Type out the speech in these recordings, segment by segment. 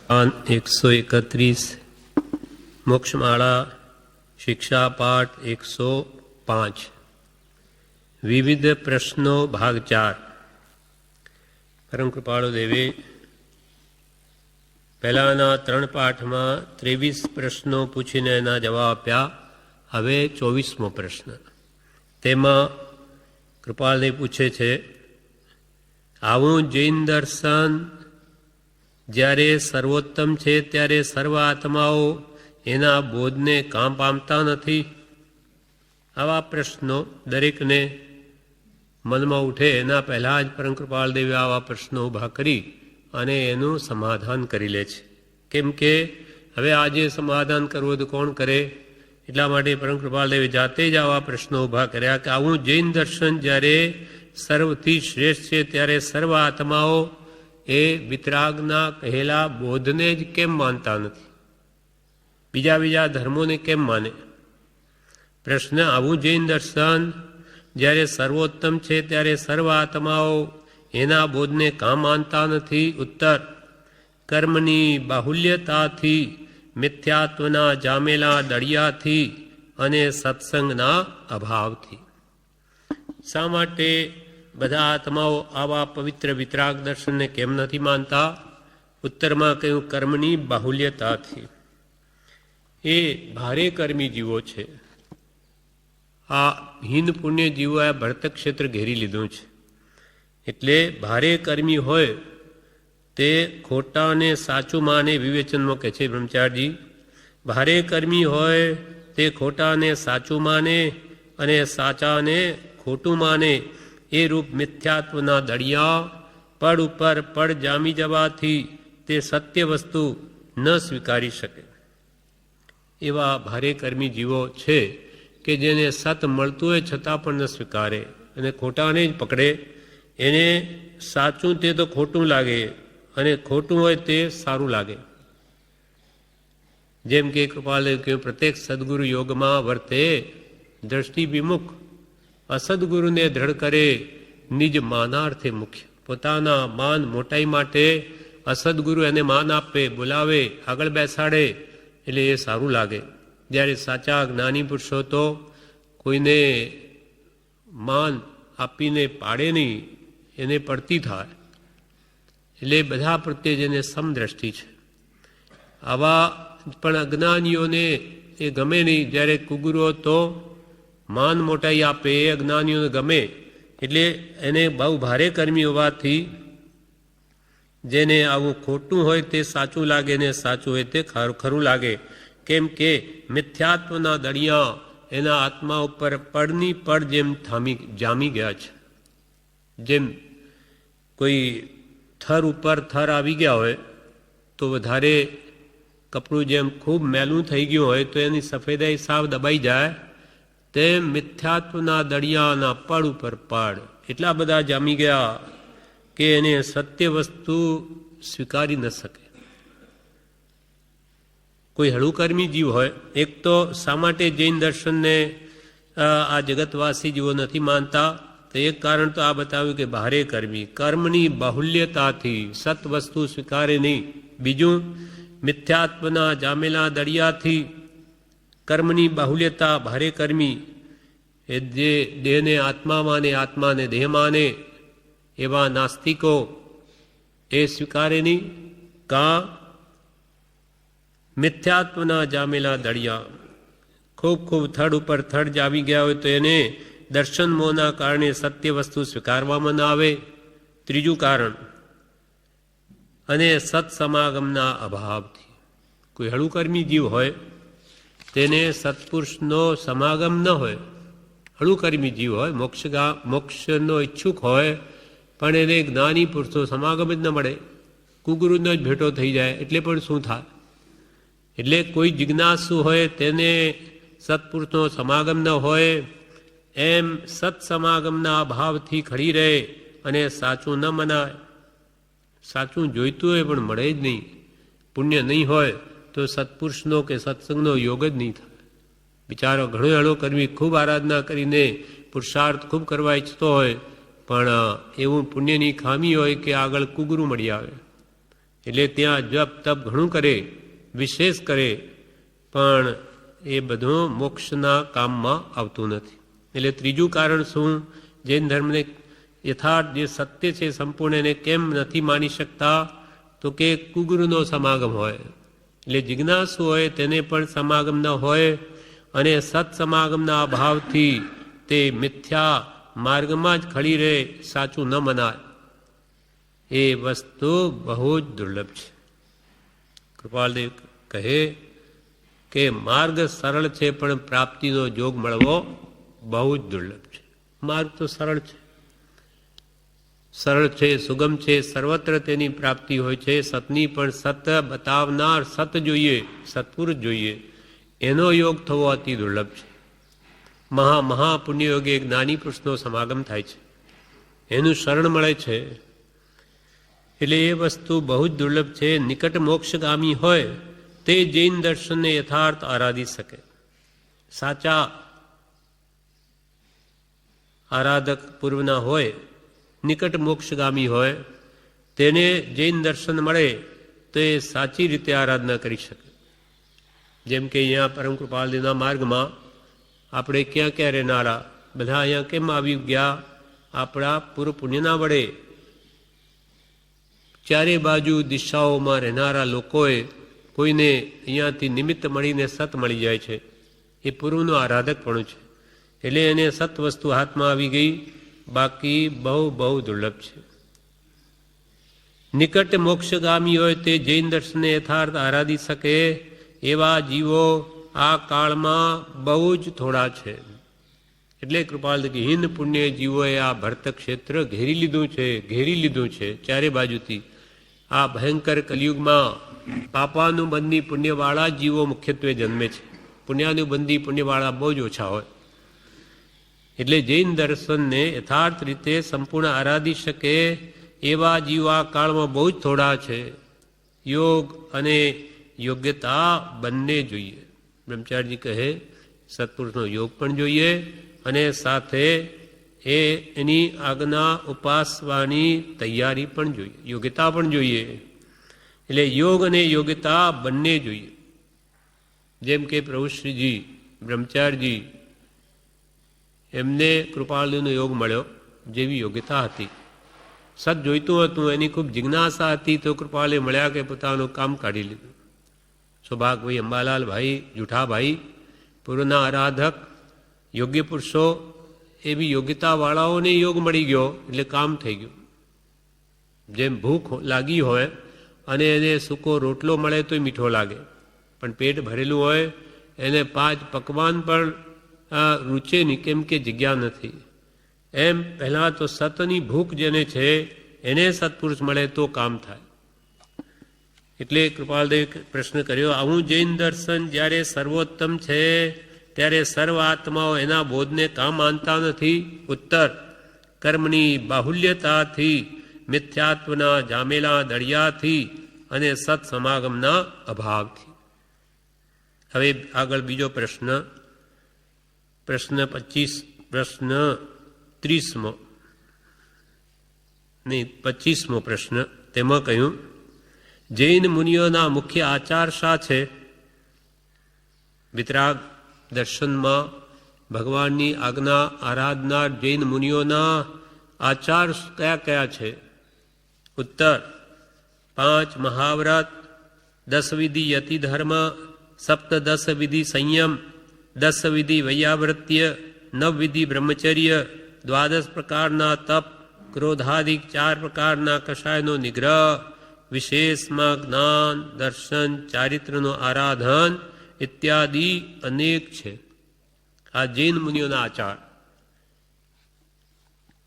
131 મોક્ષમાળા શિક્ષા પાઠ 105 વિવિધ પ્રશ્નો ભાગ 4. પરમ કૃપાળુ દેવે પહેલાના 3 પાઠમાં 23 પ્રશ્નો પૂછીને એના જવાબ આપ્યા. હવે 24મો પ્રશ્ન. તેમાં કૃપાળદેવ પૂછે છે, આવું જૈન દર્શન જ્યારે સર્વોત્તમ છે ત્યારે સર્વ આત્માઓ એના બોધને કામ પામતા નથી? આવા પ્રશ્નો દરેકને મનમાં ઉઠે એના પહેલાં જ પરમ કૃપાળદેવે આવા પ્રશ્નો ઊભા કરી અને એનું સમાધાન કરી લે છે. કેમ કે હવે આજે સમાધાન કરવું તો કોણ કરે? એટલા માટે પરમ કૃપાળદેવે જાતે જ આવા પ્રશ્નો ઊભા કર્યા કે આવું જૈન દર્શન જ્યારે સર્વથી શ્રેષ્ઠ છે ત્યારે સર્વ આત્માઓ એ વિતરાગના કહેલા બોધને જ કેમ માનતા નથી? બીજા ધર્મોને કેમ માને? પ્રશ્ન, આવું જૈન દર્શન જ્યારે સર્વોત્તમ છે ત્યારે સર્વ આત્માઓ એના બોધને કામ માનતા નથી? ઉત્તર, કર્મની બાહુલ્યતાથી, મિથ્યાત્વના જામેલા દળિયાથી અને સત્સંગના અભાવથી. શા માટે બધા આત્માઓ આવા પવિત્ર વિતરાગ દર્શનને કેમ નથી માનતા? ઉત્તરમાં કહ્યું, કર્મની બાહુલ્યતાથી. એ ભારે કર્મી જીવો છે. આ હિન્દ પુણ્ય જીવો આ ભરત ક્ષેત્ર ઘેરી લીધું છે. એટલે ભારે કર્મી હોય તે ખોટાને સાચું માને વિવેચનમાં કહે છે બ્રહ્મચારીજી. ભારે કર્મી હોય તે ખોટાને સાચું માને અને સાચાને ખોટું માને એ રૂપ મિથ્યાત્વના દળિયા પડ ઉપર પડ જામી જવાથી તે સત્ય વસ્તુ ન સ્વીકારી શકે. એવા ભારે કર્મી જીવો છે કે જેને સત મળતું હોય છતાં પણ ન સ્વીકારે અને ખોટાને જ પકડે. એને સાચું તે તો ખોટું લાગે અને ખોટું હોય તે સારું લાગે. જેમ કે કૃપાલદેવ કહ્યું, પ્રત્યેક સદગુરુ યોગમાં વર્તે દ્રષ્ટિ વિમુખ, અસદગુરુને દ્રઢ કરે નિજ માનાર્થે મુખ્ય. પોતાના માન મોટાઈ માટે અસદગુરુ એને માન આપે, બોલાવે, આગળ બેસાડે એટલે એ સારું લાગે. જ્યારે સાચા જ્ઞાની પુરુષો તો કોઈને માન આપીને પાડે નહીં, એને પડતી થાય. એટલે બધા પ્રત્યે જેને સમદ્રષ્ટિ છે. આવા પણ અજ્ઞાનીઓને એ ગમે નહીં. જ્યારે કુગુરો તો માન મોટાઈ આપે એ અજ્ઞાનીઓને ગમે. એટલે એને બહુ ભારે કર્મી હોવાથી જેને આવું ખોટું હોય તે સાચું લાગે ને સાચું હોય તે ખરું લાગે. કેમ કે મિથ્યાત્વના દળિયા એના આત્મા ઉપર પડની પડ જેમ જામી ગયા છે. જેમ કોઈ થર ઉપર થર આવી ગયા હોય તો વધારે કપડું જેમ ખૂબ મેલું થઈ ગયું હોય તો એની સફેદાઈ સાવ દબાઈ જાય, તેમ મિથ્યાત્વના દળિયાના પડ ઉપર પડ એટલા બધા જામી ગયા કે એને સત્ય વસ્તુ સ્વીકારી ન શકે. કોઈ હળુકર્મી જીવ હોય, એક તો શા માટે જૈન દર્શનને આ જગતવાસી જીવો નથી માનતા? તો એક કારણ તો આ બતાવ્યું કે ભારે કર્મી, કર્મની બાહુલ્યતાથી સત વસ્તુ સ્વીકારે નહીં. બીજું, મિથ્યાત્વના જામેલા દળિયાથી, કર્મની બાહુલ્યતા, ભારે કર્મી એ જે દેહને આત્મા માને, આત્માને દેહ માને એવા નાસ્તિકો એ સ્વીકારે નહીં. કાં મિથ્યાત્વના જામેલા દળિયા ખૂબ થડ ઉપર થડ જામી ગયા હોય તો એને દર્શન મોહના કારણે સત્ય વસ્તુ સ્વીકારવામાં ન આવે. ત્રીજું કારણ, અને સત્સમાગમના અભાવથી. કોઈ હળુકર્મી જીવ હોય તેને સત્પુરુષનો સમાગમ ન હોય. હળુકર્મી જીવ હોય, મોક્ષનો ઈચ્છુક હોય, પણ એને જ્ઞાની પુરુષનો સમાગમ જ ન મળે, કુગુરુનો જ ભેટો થઈ જાય એટલે પણ શું થાય? એટલે કોઈ જિજ્ઞાસુ હોય તેને સત્પુરુષનો સમાગમ ન હોય, એમ સત્સમાગમના અભાવથી ખડી રહે અને સાચું ન મનાય. સાચું જોઈતું હોય પણ મળે જ નહીં. પુણ્ય નહીં હોય તો સત્પુરુષનો કે સત્સંગનો યોગ જ નહીં થાય. બિચારો ઘણો હળો કરવી, ખૂબ આરાધના કરીને પુરુષાર્થ ખૂબ કરવા ઈચ્છતો હોય, પણ એવું પુણ્યની ખામી હોય કે આગળ કુગરું મળી આવે. એટલે ત્યાં જપ તપ ઘણું કરે, વિશેષ કરે, પણ એ બધું મોક્ષના કામમાં આવતું નથી. એટલે ત્રીજું કારણ શું? જૈન ધર્મને યથાર્થ જે સત્ય છે સંપૂર્ણ એને કેમ નથી માની શકતા? તો કે કુગુરુનો સમાગમ હોય, એટલે જિજ્ઞાસુ હોય તેને પણ સમાગમ ન હોય, અને સત્સમાગમના અભાવથી તે મિથ્યા માર્ગમાં જ ખડી રહે, સાચું ન મનાય. એ વસ્તુ બહુ જ દુર્લભ છે. કૃપાલદેવ કહે કે માર્ગ સરળ છે પણ પ્રાપ્તિનો જોગ મળવો બહુ જ દુર્લભ છે. માર્ગ તો સરળ છે, સરળ છે, સુગમ છે, સર્વત્ર તેની પ્રાપ્તિ હોય છે. સતની પણ સત બતાવનાર સત જોઈએ, સત્પુરુષ જોઈએ, એનો યોગ થવો અતિ દુર્લભ છે. મહાપુણ્યયોગે જ્ઞાની પુરુષનો સમાગમ થાય છે, એનું શરણ મળે છે, એટલે એ વસ્તુ બહુ જ દુર્લભ છે. નિકટ મોક્ષગામી હોય તે જૈન દર્શનને યથાર્થ આરાધી શકે. સાચા આરાધક પૂર્વના હોય, નિકટ મોક્ષગામી હોય, તેને જૈન દર્શન મળે તો એ સાચી રીતે આરાધના કરી શકે. જેમ કે અહીંયા પરમ કૃપાલદેવના માર્ગમાં આપણે ક્યાં ક્યાં રહેનારા બધા અહીંયા કેમ આવી ગયા? આપણા પૂર્વ પુણ્યના વડે. ચારે બાજુ દિશાઓમાં રહેનારા લોકોએ કોઈને અહીંયાથી નિમિત્ત મળીને સત મળી જાય છે, એ પૂર્વનું આરાધક પણ છે. એટલે એને સત વસ્તુ હાથમાં આવી ગઈ, બાકી બહુ બહુ દુર્લભ છે. નિકટ મોક્ષગામી હોય તે જૈન દર્શનને યથાર્થ આરાધી શકે એવા જીવો આ કાળમાં બહુ જ થોડા છે. એટલે કૃપાલ હીન પુણ્ય જીવોએ આ ભરત ક્ષેત્ર ઘેરી લીધું છે ચારે બાજુથી. આ ભયંકર કલિયુગમાં પાપાનુબંધી પુણ્યવાળા જીવો મુખ્યત્વે જન્મે છે. પુણ્યાનુબંધી પુણ્યવાળા બહુ જ ઓછા હોય. એટલે જૈન દર્શનને યથાર્થ રીતે સંપૂર્ણ આરાધી શકે એવા જીવો આ કાળમાં બહુ જ થોડા છે. યોગ અને યોગ્યતા બંને જોઈએ. બ્રહ્મચારીજી કહે સત્પુરુષનો યોગ પણ જોઈએ અને સાથે એની આજ્ઞા ઉપાસવાની તૈયારી પણ જોઈએ, યોગ્યતા પણ જોઈએ. એટલે યોગ અને યોગ્યતા બંને જોઈએ. જેમ કે પ્રભુશ્રીજી બ્રહ્મચારીજી એમને કૃપાળુનો યોગ મળ્યો, જેવી યોગ્યતા હતી, સત જોઈતું હતું, એની ખૂબ જિજ્ઞાસા હતી, તો કૃપાળે મળ્યા કે પોતાનું કામ કાઢી લીધું. સૌભાગભાઈ, અંબાલાલભાઈ, જુઠાભાઈ પૂર્વના આરાધક યોગ્ય પુરુષો, એવી યોગ્યતાવાળાઓને યોગ મળી ગયો એટલે કામ થઈ ગયું. જેમ ભૂખ લાગી હોય અને એને સૂકો રોટલો મળે તો મીઠો લાગે, પણ પેટ ભરેલું હોય એને 5 પકવાન પણ રૂચે નહીં, કેમ કે જગ્યા નથી. એમ પહેલાં તો સતની ભૂખ જેને છે એને સત્પુરુષ મળે તો કામ થાય. એટલે કૃપાલદેવ પ્રશ્ન કર્યો, આવું જૈન દર્શન જ્યારે સર્વોત્તમ છે ત્યારે સર્વ આત્માઓ એના બોધને કામ માનતા નથી. ઉત્તર, કર્મની બાહુલ્યતાથી, મિથ્યાત્વના જામેલા દળિયાથી અને સત સમાગમના અભાવથી. હવે આગળ બીજો પ્રશ્ન 25મો પ્રશ્ન. તેમાં કહ્યું, જૈન મુનિઓના મુખ્ય આચાર શા છે? વિતરાગ દર્શનમાં ભગવાનની આજ્ઞા આરાધનાર જૈન મુનિઓના આચાર કયા કયા છે? ઉત્તર, 5 મહાવ્રત, 10 વિધિ યતિ ધર્મ, 17 વિધિ સંયમ, 10 વિધિ વૈયાવૃત્ય, 9 વિધિ બ્રહ્મચર્ય, 12 પ્રકારના તપ, ક્રોધાદિક 4 પ્રકારના કષાયનો નિગ્રહ, વિશેષમાં જ્ઞાન, દર્શન, ચારિત્રનું આરાધન ઇત્યાદિ અનેક છે. આ જૈન મુનિઓના આચાર.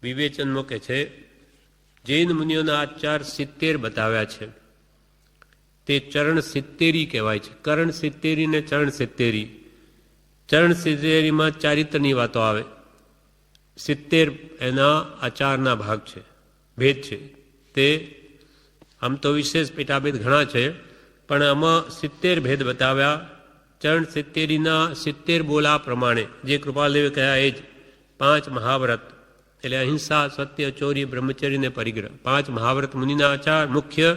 વિવેચનમાં કે છે જૈન મુનિઓના આચાર 70 બતાવ્યા છે. તે ચરણ 70 કહેવાય છે. કરણ 70 ને ચરણ 70. ચરણ 70માં ચારિત્રની વાતો આવે, 70 એના આચારના ભાગ છે, ભેદ છે. તે આમ તો વિશેષ પેટાભેદ ઘણા છે, પણ આમાં 70 ભેદ બતાવ્યા. ચરણ 70ના 70 બોલા પ્રમાણે જે કૃપાલદેવે કહ્યા એ જ 5 મહાવ્રત, એટલે અહિંસા, સત્ય, ચોરી, બ્રહ્મચર્ય ને પરિગ્રહ. 5 મહાવ્રત મુનિના આચાર મુખ્ય,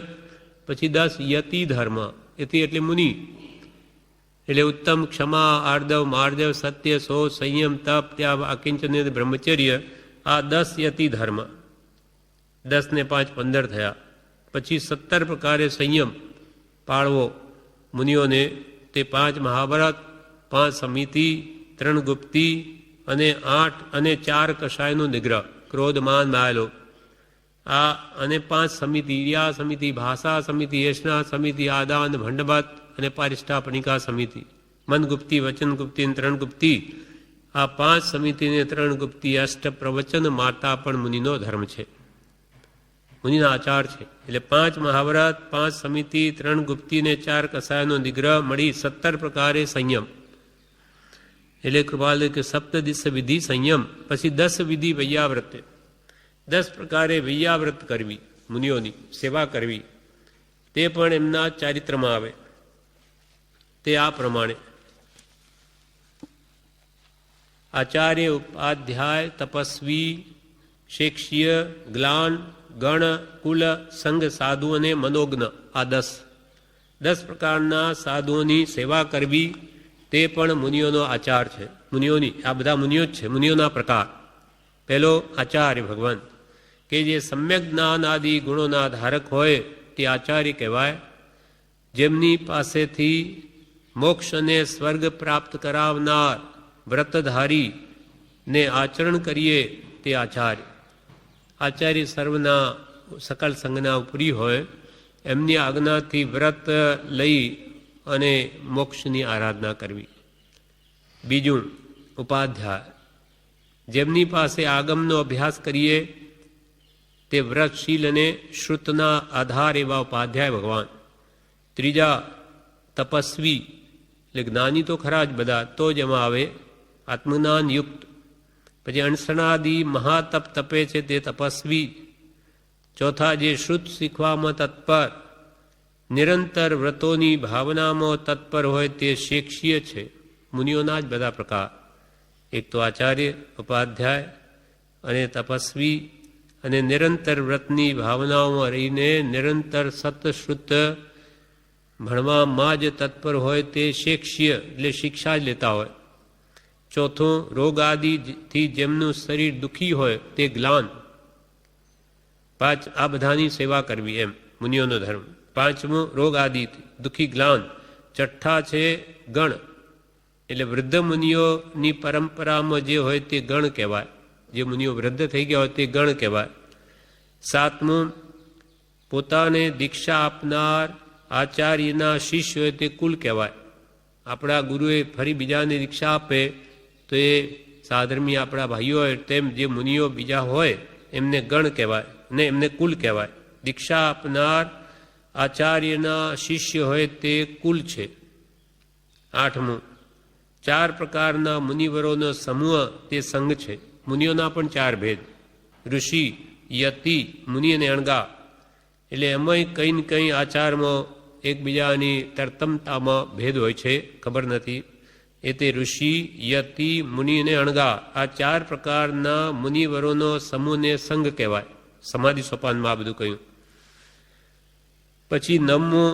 પછી 10 યતિ ધર્મ, યતિ એટલે મુનિ, એટલે ઉત્તમ, ક્ષમા, આર્દવ, માર્દવ, સત્ય, સો, સંયમ, તપ, ત્યાગ, અકિંચન, બ્રહ્મચર્ય, આ 10 યતિ ધર્મ. 10 ને 5 15 થયા. પછી 17 પ્રકારે સંયમ પાળવો મુનિઓને, તે 5 મહાભારત, 5 સમિતિ, 3 ગુપ્તી અને 8 અને 4 કષાયનો નિગ્રહ, ક્રોધ, માન, માયલો, આ અને 5 સમિતિ, ઈર્યા સમિતિ, ભાષા સમિતિ, યેષ્ણા સમિતિ, આદાન, ભંડભત અને પારિષ્ઠાપનિકા સમિતિ, મન ગુપ્તી, વચન ગુપ્તી, 3 ગુપ્તી, આ 5 સમિતિને 3 ગુપ્તી, અષ્ટ પ્રવચન માતા પણ મુનિનો ધર્મ છે, મુનિના આચાર છે. એટલે 5 મહાભારત, 5 સમિતિ, 3 ગુપ્તી ને 4 કસાયનો નિગ્રહ મળી 17 પ્રકારે સંયમ. એટલે કૃપાલ કે સપ્તદિશ વિધિ સંયમ. પછી 10 વિધિ વૈયાવ્રત, 10 પ્રકારે વૈયાવ્રત કરવી, મુનિઓની સેવા કરવી, તે પણ એમના ચારિત્રમાં આવે. તે આ પ્રમાણે: આચાર્ય, ઉપાધ્યાય, તપસ્વી, શેક્ષીય, ગ્લાન, ગણ, કુલ, સંઘ, સાધુ અને મનોજ્ઞ, આ 10 પ્રકારના સાધુઓની સેવા કરવી, તે પણ મુનિઓનો આચાર છે. મુનિઓની, આ બધા મુનિઓ જ છે, મુનિઓના પ્રકાર. પહેલો આચાર્ય ભગવાન, કે જે સમ્યક જ્ઞાન આદિ ગુણોના ધારક હોય તે આચાર્ય કહેવાય. જેમની પાસેથી મોક્ષ અને સ્વર્ગ પ્રાપ્ત કરાવનાર વ્રતધારી ને આચરણ કરીએ તે આચાર્ય. આચાર્ય સર્વના સકલ સંઘના ઉપરી હોય, એમની આજ્ઞાથી વ્રત લઈ અને મોક્ષની આરાધના કરવી. બીજું ઉપાધ્યાય, જેમની પાસે આગમનો અભ્યાસ કરીએ તે વ્રતશીલ અને શ્રુતના આધાર એવા ઉપાધ્યાય ભગવાન. ત્રીજા તપસ્વી, એટલે જ્ઞાની તો ખરા જ બધા, તો જ એમાં આવે આત્મજ્ઞાન યુક્ત. પછી અણસણાદી મહાતપ તપે છે તે તપસ્વી. ચોથા જે શ્રુત શીખવામાં તત્પર, નિરંતર વ્રતોની ભાવનામાં તત્પર હોય તે શેક્ષીય છે. મુનિઓના જ બધા પ્રકાર. એક તો આચાર્ય, ઉપાધ્યાય અને તપસ્વી, અને નિરંતર વ્રતની ભાવનાઓમાં રહીને નિરંતર સતશ્રુત ભણવામાં જ તત્પર હોય તે શેક્ષીય, એટલે શિક્ષા જ લેતા હોય. ચોથું રોગ આદિથી જેમનું શરીર દુઃખી હોય તે ગ્લાન. 5 આ બધાની સેવા કરવી, એમ મુનિઓનો ધર્મ. 5મું રોગ આદિ દુઃખી ગ્લાન. છઠ્ઠા છે ગણ, એટલે વૃદ્ધ મુનિઓની પરંપરામાં જે હોય તે ગણ કહેવાય. જે મુનિઓ વૃદ્ધ થઈ ગયા હોય તે ગણ કહેવાય. 7મું પોતાને દીક્ષા આપનાર આચાર્યના શિષ્ય હોય તે કુલ કહેવાય. આપણા ગુરુએ ફરી બીજાને દીક્ષા આપે તો એ સાધર્મી આપણા ભાઈઓ હોય, તેમ જે મુનિઓ બીજા હોય એમને ગણ કહેવાય ને એમને કુલ કહેવાય. દીક્ષા આપનાર આચાર્યના શિષ્ય હોય તે કુલ છે. 8મું 4 પ્રકારના મુનિવરોનો સમૂહ તે સંઘ છે. મુનિઓના પણ 4 ભેદ: ઋષિ, યતિ, મુનિ અને અણગા. એટલે એમાંય કંઈ ને કંઈ આચારમાં એકબીજાની તરતમતામાં ભેદ હોય છે, ખબર નથી. એ તે ઋષિ, યતિ, મુનિ અને અણગા, આ 4 પ્રકારના મુનિવરોનો સમૂહને સંઘ કહેવાય. સમાધિ સોપાનમાં આ બધું કહ્યું. પછી 9મું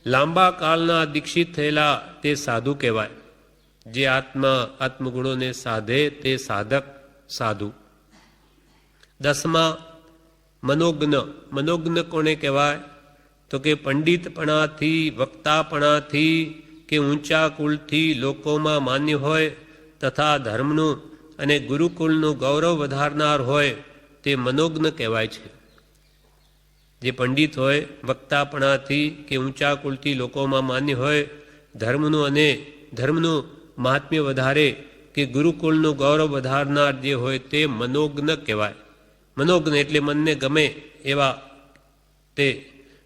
લાંબા કાળના દીક્ષિત થયેલા તે સાધુ કહેવાય. જે આત્મગુણોને સાધે તે સાધક સાધુ. 10મા મનોજ્ઞ. મનોજ્ઞ કોને કહેવાય? તો કે પંડિતપણાથી, વક્તાપણાથી કે ઊંચા કુળથી લોકોમાં માન્ય હોય તથા ધર્મનું અને ગુરુકુળનું ગૌરવ વધારનાર હોય તે મનોજ્ઞ કહેવાય છે. જે પંડિત હોય, વક્તાપણાથી કે ઊંચા કુળથી લોકોમાં માન્ય હોય, ધર્મનું અને ધર્મનું મહાત્મ્ય વધારે કે ગુરુકુળનું ગૌરવ વધારનાર જે હોય તે મનોજ્ઞ કહેવાય. મનોજ્ઞ એટલે મનને ગમે એવા તે,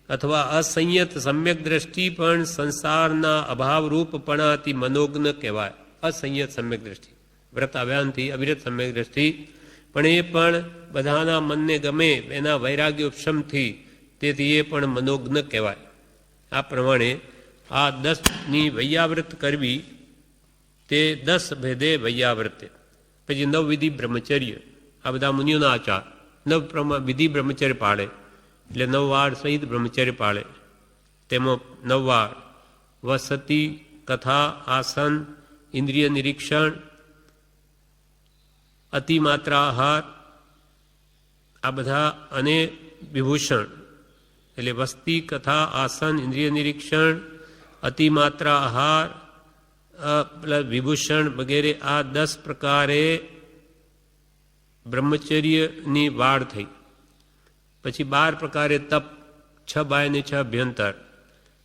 અથવા અસંયત સમ્યક દ્રષ્ટિ પણ સંસારના અભાવરૂપપણાથી મનોજ્ઞ કહેવાય. અસંયત સમ્યક દ્રષ્ટિ, વ્રત અભ્યાનથી અવિરત સમ્યક દ્રષ્ટિ, પણ એ પણ બધાના મનને ગમે એના વૈરાગ્ય ઉપશમથી, તેથી એ પણ મનોજ્ઞ કહેવાય. આ પ્રમાણે આ 10ની વૈયાવ્રત કરવી, તે 10 ભેદે વૈયાવ્રત. પછી 9 વિધિ બ્રહ્મચર્ય, આ બધા મુનિઓના આચાર. 9 વિધિ બ્રહ્મચર્ય પાળે, એટલે 9 વાર સહિત બ્રહ્મચર્ય પાળે. તેમાં 9 વાર વસતિ, કથા, આસન, ઇન્દ્રિય નિરીક્ષણ, અતિમાત્રા આહાર, આ બધા અને વિભૂષણ એટલે વસ્તી, કથા, આસન, ઇન્દ્રિય નિરીક્ષણ, અતિમાત્રા આહાર, વિભૂષણ વગેરે આ 10 પ્રકારે બ્રહ્મચર્યની વાડ થઈ. પછી 12 પ્રકારે તપ, 6 બાય ને 6 અભ્યંતર.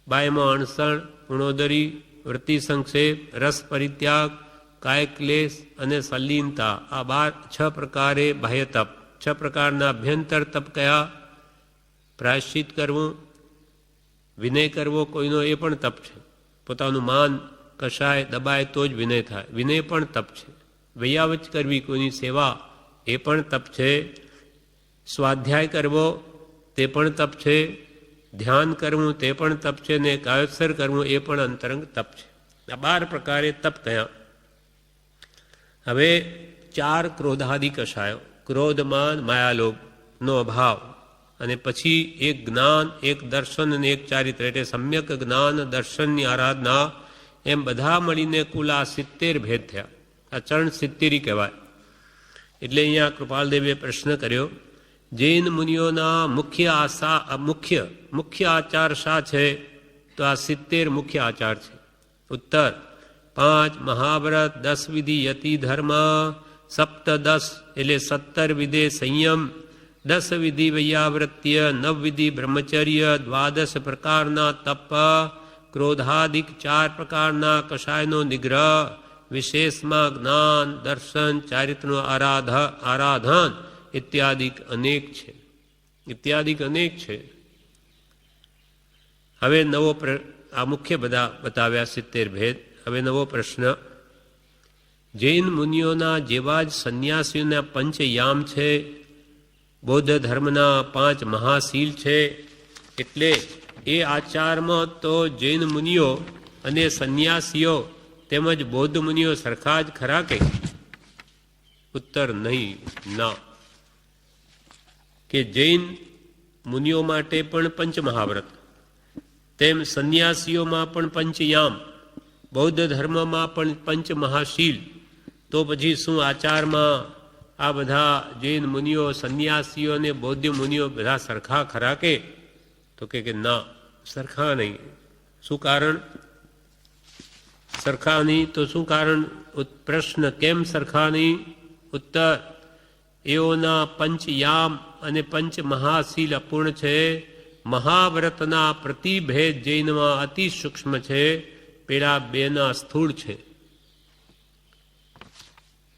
બાયમાં અણસણ, ગુણોદરી, વૃત્તિ સંક્ષેપ, રસ પરિત્યાગ, કાય ક્લેશ અને સલીનતા, આ 6 પ્રકારે બાહ્ય તપ. 6 પ્રકારના અભ્યંતર તપ કયા? પ્રાયશ્ચિત કરવું, વિનય કરવો કોઈનો, એ પણ તપ છે. પોતાનું માન કશાય દબાય તો જ વિનય થાય, વિનય પણ તપ છે. વૈયાવચ કરવી, કોઈની સેવા, એ પણ તપ છે. સ્વાધ્યાય કરવો તે પણ તપ છે. ધ્યાન કરવું તે પણ તપ છે. ને કાયોત્સર કરવું એ પણ અંતરંગ તપ છે. આ 12 પ્રકારે તપ કયા. હવે 4 ક્રોધાદિ કશાયો, ક્રોધ, માન, માયાલોભનો અભાવ, અને પછી એક જ્ઞાન, એક દર્શન અને એક ચારિત્ર, એટલે સમ્યક જ્ઞાન દર્શનની આરાધના, એમ બધા મળીને કુલ આ 70 ભેદ થયા. આ ચરણ 70 કહેવાય. એટલે અહીંયા કૃપાલદેવે પ્રશ્ન કર્યો, જૈન મુનિઓના મુખ્ય આચાર શા છે? તો આ 70 મુખ્ય આચાર છે. ઉત્તર: 5 મહાવ્રત, 10 વિધિ યતિ ધર્મ, સપ્તદશ એટલે 17 વિધે સંયમ, 10 વિધિ વૈયાવૃત્ય, 9 વિધિ બ્રહ્મચર્ય, 12 પ્રકારના તપ, ક્રોધાદિક 4 પ્રકારના કષાયનો નિગ્રહ, વિશેષમાં જ્ઞાન, દર્શન, ચારિત્રનું આરાધન ઇત્યાદિક અનેક છે. હવે નવો આ મુખ્ય બધા બતાવ્યા 70 ભેદ. હવે નવો પ્રશ્ન: જૈન મુનિઓના જેવા જ સંન્યાસીઓના પંચયામ છે, બૌદ્ધ ધર્મના 5 મહાશીલ છે, એટલે એ આચારમાં તો જૈન મુનિઓ અને સંન્યાસીઓ તેમજ બૌદ્ધ મુનિઓ સરખા જ ખરા કે? ઉત્તર: નહીં, ના. કે જૈન મુનિઓ માટે પણ પંચમહાવ્રત, તેમ સંન્યાસીઓમાં પણ પંચયામ, બૌદ્ધ ધર્મમાં પણ પંચમહાશીલ, તો પછી શું આચારમાં આ બધા જૈન મુનિઓ, સંન્યાસીઓ અને બૌદ્ધ મુનિઓ બધા સરખા ખરા કે? તો કે ના, સરખા નહીં. શું કારણ? સરખા નહીં તો શું કારણ? પ્રશ્ન: કેમ સરખા નહીં? ઉત્તર: એઓના પંચયામ અને પંચમહાશીલ અપૂર્ણ છે. મહાવ્રતના પ્રતિભેદ જૈનમાં અતિ સૂક્ષ્મ છે, પેલા 2ના સ્થૂળ છે.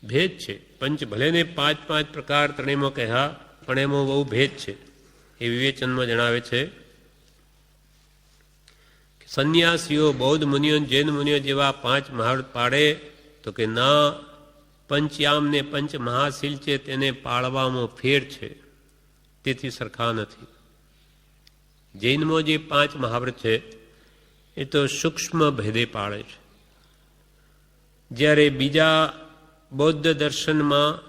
ભેદ છે. પંચ ભલે ને 5 પ્રકાર ત્રણેયમાં કહ્યા, પણ એમાં બહુ ભેદ છે. એ વિવેચનમાં જણાવે છે. સંન્યાસીઓ, બૌદ્ધ મુનિઓ, જૈન મુનિઓ જેવા 5 મહાવ્રત પાડે? તો કે ના, પંચયામ ને પંચ મહાશીલ છે તેને પાળવામાં ફેર છે, તેથી સરખા નથી. જૈનમાં જે 5 મહાવ્રત છે એ તો સૂક્ષ્મ ભેદે પાળે છે, જ્યારે બીજા બૌદ્ધ દર્શનમાં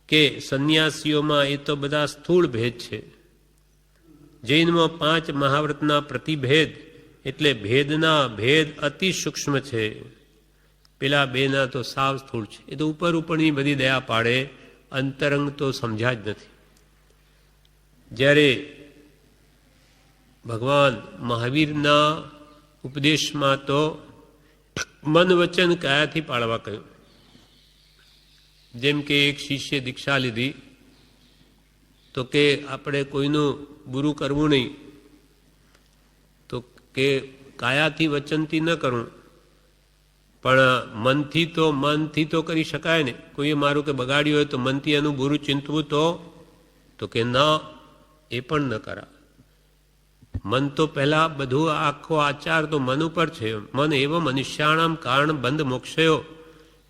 કે સંન્યાસીઓમાં એ તો બધા સ્થૂળ ભેદ છે. જૈનમાં 5 મહાવ્રતના પ્રતિભેદ એટલે ભેદના ભેદ અતિ સૂક્ષ્મ છે, પેલા 2ના તો સાવ સ્થૂળ છે. એ તો ઉપરની બધી દયા પાડે, અંતરંગ તો સમજ્યા જ નથી. જ્યારે ભગવાન મહાવીરના ઉપદેશમાં તો મન વચન કાયાથી પાળવા કહ્યું. જેમ કે એક શિષ્ય દીક્ષા લીધી તો કે આપણે કોઈનું બુરું કરવું નહીં, તો કે કાયાથી વચનથી ન કરવું, પણ મનથી તો કરી શકાય ને. કોઈએ મારું કે બગાડ્યું હોય તો મનથી એનું બુરું ચિંતવું તો કે ના, એ પણ ન કરા. મન તો પહેલા બધું આખો આચાર તો મન ઉપર છે. મન એવ મનુષ્યાણામ કારણ બંધ મોક્ષયો,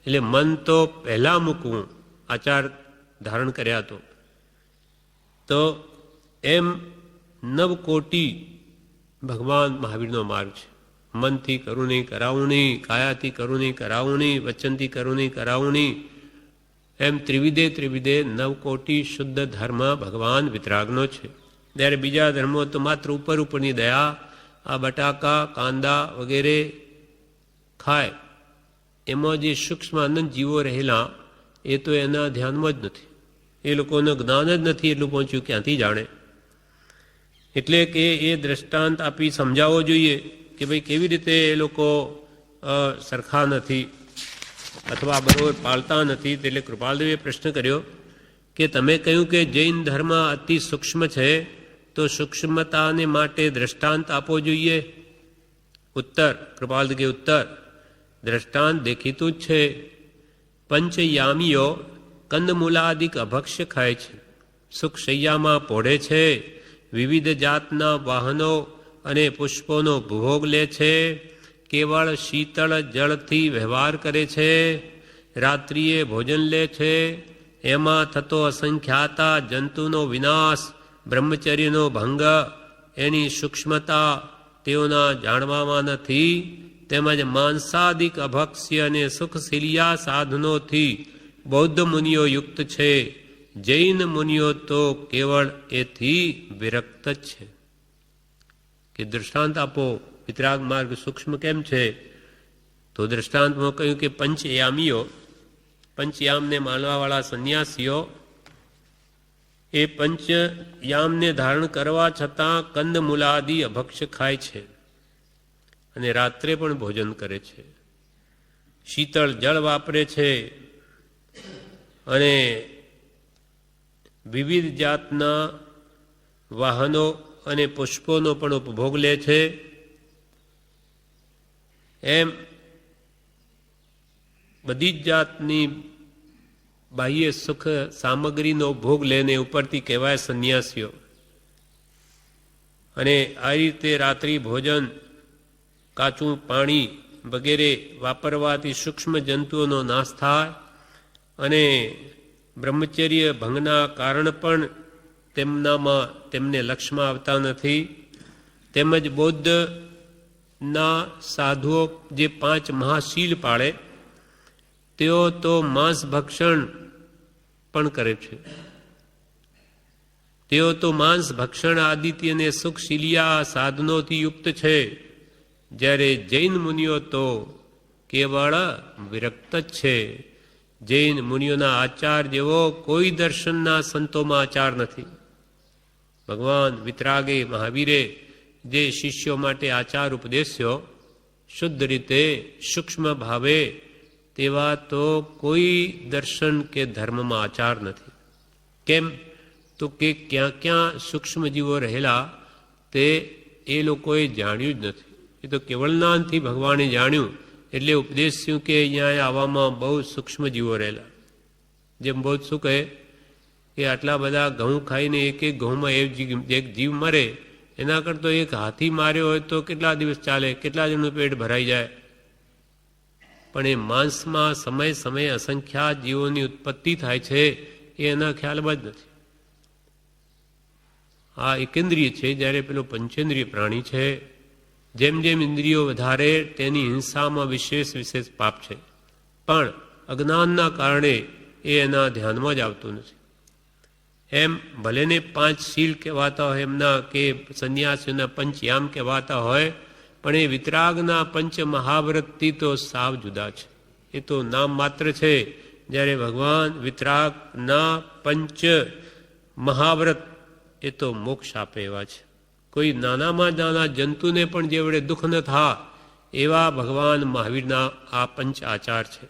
એટલે મન તો પહેલા મૂકવું આચાર ધારણ કર્યા તો એમ 9 કોટી ભગવાન મહાવીરનો માર્ગ છે. મનથી કરું નહીં, કરાવું નહીં, કાયાથી કરું નહીં, કરાવું નહીં, વચનથી કરું નહીં, કરાવું નહીં, એમ ત્રિવિધે 9 કોટી શુદ્ધ ધર્મ ભગવાન વિતરાગનો છે. જ્યારે બીજા ધર્મો તો માત્ર ઉપર ઉપરની દયા, આ બટાકા કાંદા વગેરે ખાય, એમાં જે સૂક્ષ્મ આનંદ જીવો રહેલા એ તો એના ધ્યાનમાં જ નથી, એ લોકોનું જ્ઞાન જ નથી એટલું પહોંચ્યું, ક્યાંથી જાણે. એટલે કે એ દ્રષ્ટાંત આપી સમજાવવો જોઈએ કે ભાઈ કેવી રીતે એ લોકો સરખા નથી અથવા બરોબર પાળતા નથી. એટલે કૃપાલદેવે પ્રશ્ન કર્યો કે તમે કહ્યું કે જૈન ધર્મ અતિ સૂક્ષ્મ છે, તો સૂક્ષ્મતાને માટે દ્રષ્ટાંત આપવો જોઈએ. ઉત્તર, કૃપાલદેવ કે ઉત્તર, દ્રષ્ટાંત દેખીતું જ છે. પંચયામીઓ કંદમૂલાદિક અભક્ષ્ય ખાય છે, સુખશૈયામાં પોઢે છે, વિવિધ જાતના વાહનો અને પુષ્પોનો ભોગ લે છે, કેવળ શીતળ જળથી વ્યવહાર કરે છે, રાત્રિએ ભોજન લે છે, એમાં થતો અસંખ્યાતા જંતુનો વિનાશ, બ્રહ્મચર્યનો ભંગ, એની સૂક્ષ્મતા તેઓના જાણવામાં નથી. તેમજ માંસાદિક અભક્ષ્ય અને સુખશીલિયા સાધનોથી બૌદ્ધ મુનિઓ યુક્ત છે. જૈન મુનિઓ તો કેવળ એથી વિરક્ત જ છે. કે દૃષ્ટાંત આપો, વિતરાગ માર્ગ સૂક્ષ્મ કેમ છે? તો દૃષ્ટાંતમાં કહ્યું કે પંચયામીઓ, પંચયામને માનવાવાળા સંન્યાસીઓ એ પંચયામને ધારણ કરવા છતાં કંદમૂલાદિ અભક્ષ્ય ખાય છે અને રાત્રે પણ ભોજન કરે છે, શીતળ જળ વાપરે છે અને વિવિધ જાતના વાહનો અને પુષ્પોનો પણ ઉપભોગ લે છે. એમ બધી જ જાતની બાહ્ય સુખ સામગ્રીનો ભોગ લઈને ઉપરથી કહેવાય સંન્યાસીઓ. અને આ રીતે રાત્રિ ભોજન, કાચું પાણી વગેરે વાપરવાથી સૂક્ષ્મ જંતુઓનો નાશ થાય અને બ્રહ્મચર્ય ભંગના કારણ પણ તેમને લક્ષ્યમાં આવતા નથી. તેમજ બૌદ્ધના સાધુઓ જે 5 મહાશીલ પાળે તેઓ તો માંસ ભક્ષણ પણ કરે છે. તેઓ તો માંસ ભક્ષણ આદિત્ય અને સુખશીલિયા સાધનોથી યુક્ત છે, જ્યારે જૈન મુનિઓ તો કેવળ વિરક્ત જ છે. જૈન મુનિઓના આચાર જેવો કોઈ દર્શનના સંતોમાં આચાર નથી. ભગવાન વિતરાગે મહાવીરે જે શિષ્યો માટે આચાર ઉપદેશ્યો શુદ્ધ રીતે સૂક્ષ્મ ભાવે, તેવા તો કોઈ દર્શન કે ધર્મમાં આચાર નથી. કેમ? તો કે ક્યાં ક્યાં સૂક્ષ્મ જીવો રહેલા તે એ લોકોએ જાણ્યું જ નથી. એ તો કેવળ જ્ઞાનથી ભગવાને જાણ્યું, એટલે ઉપદેશ્યું કે અહીંયા આવવામાં બહુ સૂક્ષ્મ જીવો રહેલા. જેમ બહુ શું કહે કે આટલા બધા ઘઉં ખાઈને એક ઘઉંમાં એક જીવ મરે, એના કરતો એક હાથી માર્યો હોય તો કેટલા દિવસ ચાલે, કેટલા જણનું પેટ ભરાઈ જાય. પણ એ માંસમાં સમય સમયે અસંખ્યાત જીવોની ઉત્પત્તિ થાય છે એ એના ખ્યાલમાં જ નથી. આ એકેન્દ્રિય છે, જ્યારે પેલો પંચેન્દ્રિય પ્રાણી છે. જેમ જેમ ઇન્દ્રિયો વધારે તેની હિંસામાં વિશેષ પાપ છે, પણ અજ્ઞાનના કારણે એ એના ધ્યાનમાં જ આવતું નથી. એમ ભલેને 5 શીલ કહેવાતા હોય એમના, કે સંન્યાસીઓના પંચયામ કહેવાતા હોય, પણ એ વિતરાગના પંચ મહાવ્રતથી તો સાવ જુદા છે. એ તો નામ માત્ર છે. જ્યારે ભગવાન વિતરાગના પંચ મહાવ્રત એ તો મોક્ષ આપે એવા છે. કોઈ નાનામાં નાના જંતુને પણ જે વડે દુઃખ ન થાય એવા ભગવાન મહાવીરના આ પંચ આચાર છે,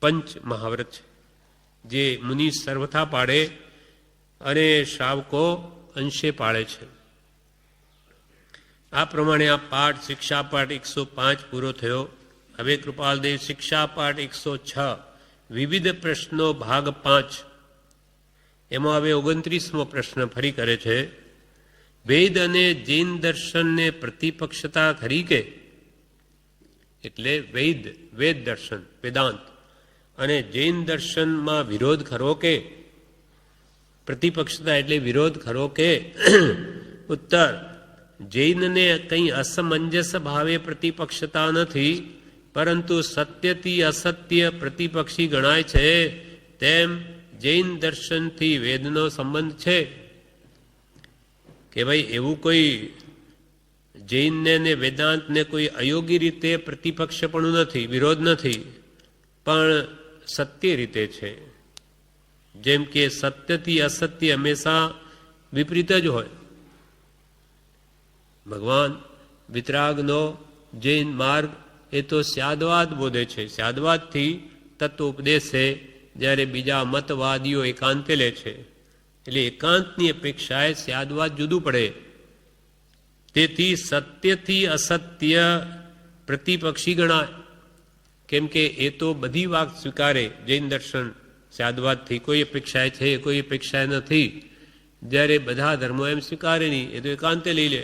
પંચ મહાવ્રત છે, જે મુનિ સર્વથા પાડે અને શ્રાવકો અંશે પાળે છે. આ પ્રમાણે આ પાઠ શિક્ષા પાઠ 105 પૂરો થયો. હવે કૃપાલદેવ શિક્ષા પાઠ 106 વિવિધ પ્રશ્નો ભાગ 5, એમાં હવે 29મો પ્રશ્ન ફરી કરે છે. વેદ અને જૈન દર્શનને પ્રતિપક્ષતા ખરી કે? એટલે વેદ દર્શન વેદાંત અને જૈન દર્શનમાં વિરોધ ખરો કે? પ્રતિપક્ષતા એટલે વિરોધ ખરો કે? ઉત્તર, જૈનને કંઈ અસમંજસ ભાવે પ્રતિપક્ષતા નથી, પરંતુ સત્યથી અસત્ય પ્રતિપક્ષી ગણાય છે. તેમ જૈન દર્શનથી વેદનો સંબંધ છે. કે ભાઈ એવું કોઈ જૈનને ને વેદાંતને કોઈ અયોગી રીતે પ્રતિપક્ષપણું નથી, વિરોધ નથી, પણ સત્ય રીતે છે. જેમ કે સત્યથી અસત્ય હંમેશા વિપરીત જ હોય. ભગવાન વિતરાગનો જૈન માર્ગ એ તો સ્યાદવાદ બોધે છે. સ્યાદવાદથી તત્વ ઉપદેશ છે, જ્યારે બીજા મતવાદીઓ એકાંતે લે છે. એટલે એકાંતની અપેક્ષાએ સ્યાદવાદ જુદું પડે. તેથી સત્યથી અસત્ય પ્રતિપક્ષી ગણાય. કેમ કે એ તો બધી વાત સ્વીકારે. જૈન દર્શન સ્યાદવાદથી કોઈ અપેક્ષાએ છે, કોઈ અપેક્ષાએ નથી. જ્યારે બધા ધર્મો એમ સ્વીકારે નહીં, એ તો એકાંતે લઈ લે.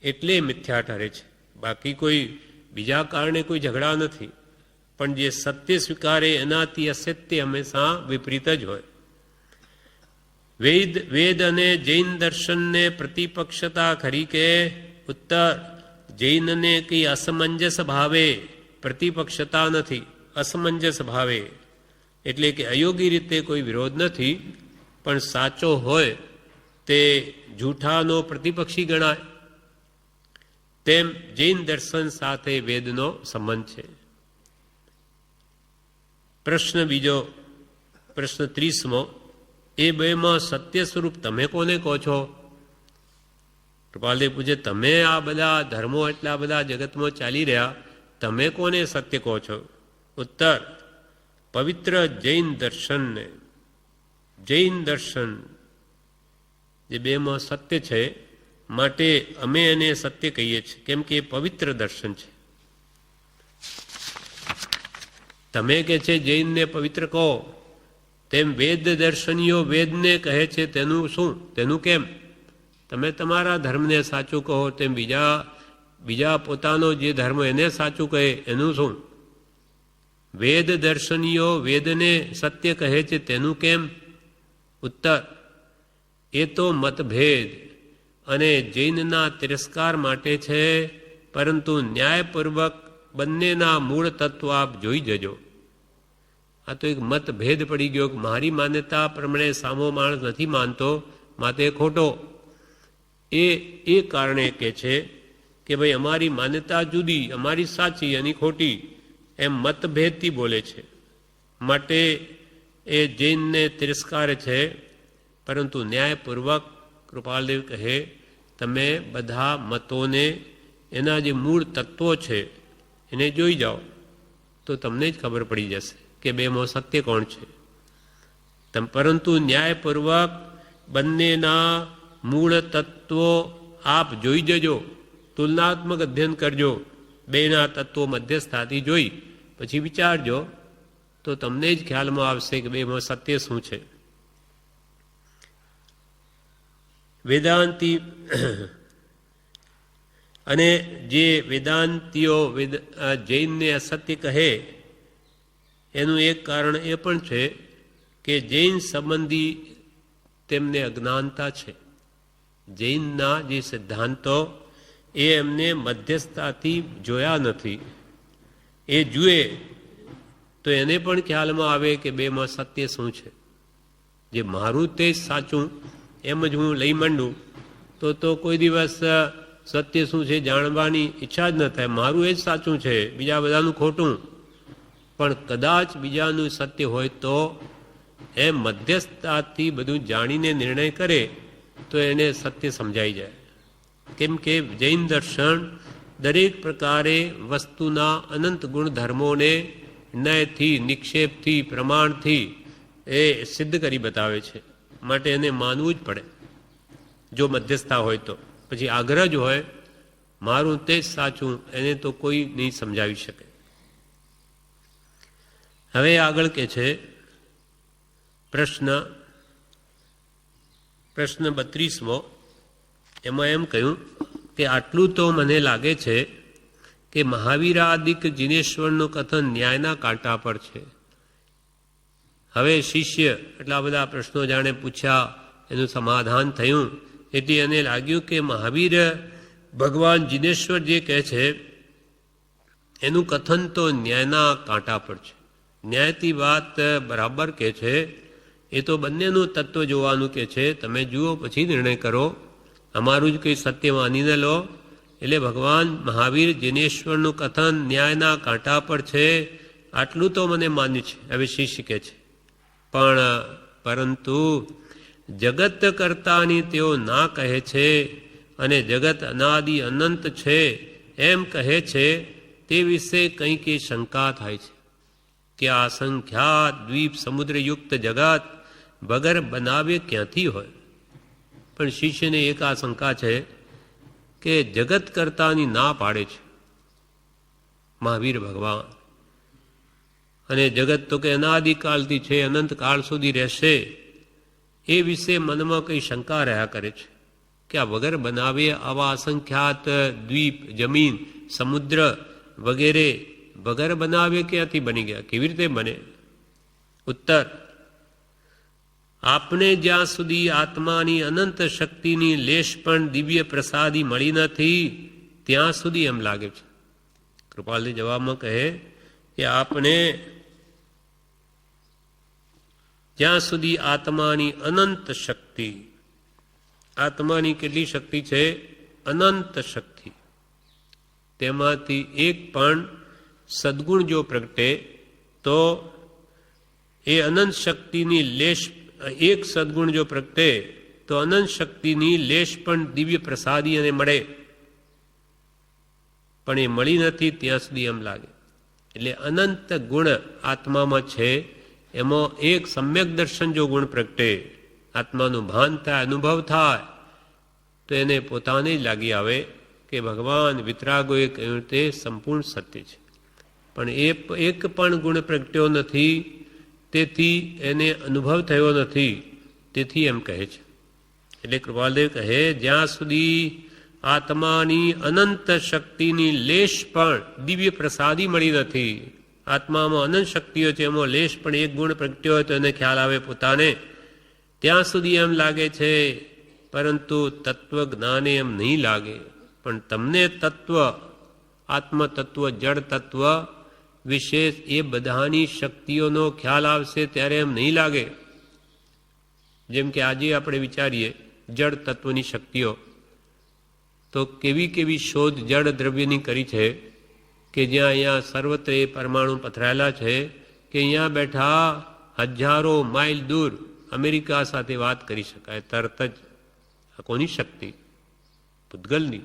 એટલે મિથ્યા ઠરે છે. બાકી કોઈ બીજા કારણે કોઈ ઝઘડા નથી. પણ જે સત્ય સ્વીકારે એનાથી અસત્ય હંમેશા વિપરીત જ હોય. વેદ અને જૈન દર્શનને પ્રતિપક્ષતા ખરી કે ઉત્તર? જૈનને કઈ અસમંજસ ભાવે પ્રતિપક્ષતા નથી, અસમંજસ ભાવે. એટલે કે અયોગી રીતે કોઈ વિરોધ નથી, પણ સાચો હોય તે જૂઠાનો પ્રતિપક્ષી ગણાય. તેમ જૈન દર્શન સાથે વેદનો સંબંધ છે. પ્રશ્ન બીજો, પ્રશ્ન 30મો, એ બેમાં સત્ય સ્વરૂપ તમે કોને કહો છો? કૃપાલદેવ પૂછે, તમે આ બધા ધર્મો એટલા બધા જગતમાં ચાલી રહ્યા, તમે કોને સત્ય કહો છો? ઉત્તર, પવિત્ર જૈન દર્શનને. જૈન દર્શન જે બેમાં સત્ય છે, માટે અમે એને સત્ય કહીએ છીએ, કેમ કે એ પવિત્ર દર્શન છે. તમે કે છે જૈનને પવિત્ર કહો, તેમ વેદ દર્શનીઓ વેદને કહે છે, તેનું શું? તેનું કેમ? તમે તમારા ધર્મને સાચું કહો, તેમ બીજા પોતાનો જે ધર્મ એને સાચું કહે, એનું શું? વેદ દર્શનીઓ વેદને સત્ય કહે છે, તેનું કેમ? ઉત્તર, એ તો મતભેદ અને જૈનના તિરસ્કાર માટે છે, પરંતુ ન્યાયપૂર્વક બંનેના મૂળ તત્વ આપ જોઈ જજો. આ તો એક મતભેદ પડી ગયો. મારી માન્યતા પ્રમાણે સામો માણસ નથી માનતો, માટે ખોટો. એ કારણે કે છે કે ભાઈ અમારી માન્યતા જુદી, અમારી સાચી, એની ખોટી, એમ મતભેદથી બોલે છે. માટે એ જૈનને તિરસ્કાર છે, પરંતુ ન્યાયપૂર્વક કૃપાલદેવ કહે, તમે બધા મતોને એના જે મૂળ તત્વો છે એને જોઈ જાઓ, તો તમને જ ખબર પડી જશે કે બેમાં સત્ય કોણ છે. પરંતુ ન્યાયપૂર્વક બંનેના મૂળ તત્વો આપ જોઈ જજો, તુલનાત્મક અધ્યયન કરજો. બેના તત્વો મધ્યસ્થાથી જોઈ પછી વિચારજો, તો તમને જ ખ્યાલમાં આવશે કે બેમાં સત્ય શું છે. વેદાંતી અને જે વેદાંતીઓ જૈનને અસત્ય કહે, એનું એક કારણ એ પણ છે કે જૈન સંબંધી તેમને અજ્ઞાનતા છે. જૈનના જે સિદ્ધાંતો એ એમને મધ્યસ્થતાથી જોયા નથી. એ જુએ તો એને પણ ખ્યાલમાં આવે કે બેમાં સત્ય શું છે. જે મારું તે જ સાચું એમ જ હું લઈ માંડું તો કોઈ દિવસ સત્ય શું છે જાણવાની ઈચ્છા જ ન થાય. મારું એ જ સાચું છે, બીજા બધાનું ખોટું. પણ કદાચ બીજાનું સત્ય હોય તો એમ મધ્યસ્થતાથી બધું જાણીને નિર્ણય કરે તો એને સત્ય સમજાઈ જાય. કેમ કે જૈન દર્શન દરેક પ્રકારે વસ્તુના અનંત ગુણધર્મોને ન્યાયથી, નિક્ષેપથી, પ્રમાણથી એ સિદ્ધ કરી બતાવે છે. માટે એને માનવું જ પડે જો મધ્યસ્થતા હોય તો. પછી આગ્રહ જ હોય મારું તે જ સાચું, એને તો કોઈ નહીં સમજાવી શકે. હવે આગળ કે છે પ્રશ્ન 32મો. એમાં એમ કહ્યું કે આટલું તો મને લાગે છે કે મહાવીરાદિક જિનેશ્વરનું કથન ન્યાયના કાંટા પર છે. હવે શિષ્ય એટલા બધા પ્રશ્નો જાણે પૂછ્યા, એનું સમાધાન થયું, એટલે એને લાગ્યું કે મહાવીર ભગવાન જિનેશ્વર જે કહે છે એનું કથન તો ન્યાયના કાંટા પર છે. ન્યાયથી વાત બરાબર કે છે. એ તો બંનેનું તત્વ જોવાનું કે છે. તમે જુઓ પછી નિર્ણય કરો. અમારું જ કંઈ સત્ય માનીને લો. એટલે ભગવાન મહાવીર જિનેશ્વરનું કથન ન્યાયના કાંટા પર છે, આટલું તો મને માન્યું છે. હવે શિષ્ય કહે છે, પરંતુ જગત કરતાની તેઓ ના કહે છે અને જગત અનાદિ અનંત છે એમ કહે છે, તે વિશે કંઈક શંકા થાય છે કે આ અસંખ્યાત દ્વીપ સમુદ્રયુક્ત જગત વગર બનાવે ક્યાંથી હોય. પણ શિષ્યને એક આ શંકા છે કે જગત કરતાની ના પાડે છે મહાવીર ભગવાન, અને જગત તો કે અનાદિકાળથી છે, અનંતકાળ સુધી રહેશે. એ વિશે મનમાં કંઈ શંકા રહ્યા કરે છે કે આ વગર બનાવે આવા અસંખ્યાત દ્વીપ, જમીન, સમુદ્ર વગેરે વગર બનાવે ક્યાંથી બની ગયા, કેવી રીતે બને? ઉત્તર: આપને જ્યાં સુધી આત્માની અનંત શક્તિની લેશ પણ દિવ્ય પ્રસાદી મળી નથી ત્યાં સુધી એમ લાગે છે. કૃપાલજી જવાબમાં કહે કે આપને જ્યાં સુધી આત્માની અનંત શક્તિ, આત્માની કેટલી શક્તિ છે? અનંત શક્તિ. તેમાંથી એક પણ સદગુણ જો પ્રગટે તો એ અનંત શક્તિની લેશ, એક સદગુણ જો પ્રગટે તો અનંત શક્તિની લેશ પણ દિવ્ય પ્રસાદી અને મળે, પણ એ મળી નથી ત્યાં સુધી એમ લાગે. એટલે અનંત ગુણ આત્મામાં છે, એમાં એક સમ્યક દર્શન જો ગુણ પ્રગટે, આત્માનું ભાન થાય, અનુભવ થાય, તો એને પોતાને જ લાગી આવે કે ભગવાન વિતરાગોએ કહ્યું તે સંપૂર્ણ સત્ય છે. પણ એ એક પણ ગુણ પ્રગટ્યો નથી, તેથી એને અનુભવ થયો નથી, તેથી એમ કહે છે. એટલે કૃપાલદેવ કહે જ્યાં સુધી આત્માની અનંત શક્તિની લેશ પણ દિવ્ય પ્રસાદી મળી નથી, આત્મામાં અનંત શક્તિઓ છે, એમાં લેશ પણ એક ગુણ પ્રગટ્યો હોય તો એને ખ્યાલ આવે પોતાને, ત્યાં સુધી એમ લાગે છે. પરંતુ તત્વ જ્ઞાને એમ નહીં લાગે. પણ તમને તત્વ, આત્મતત્વ, જળ તત્વ વિશે એ બધાની શક્તિઓનો ખ્યાલ આવશે ત્યારે એમ નહીં લાગે. જેમ કે આજે આપણે વિચારીએ જળ તત્વની શક્તિઓ, તો કેવી કેવી શોધ જળ દ્રવ્યની કરી છે કે જ્યાં અહીંયા સર્વત્ર એ પરમાણુ પથરાયેલા છે કે અહીંયા બેઠા હજારો માઇલ દૂર અમેરિકા સાથે વાત કરી શકાય તરત જ. આ કોની શક્તિ? પૂતગલની.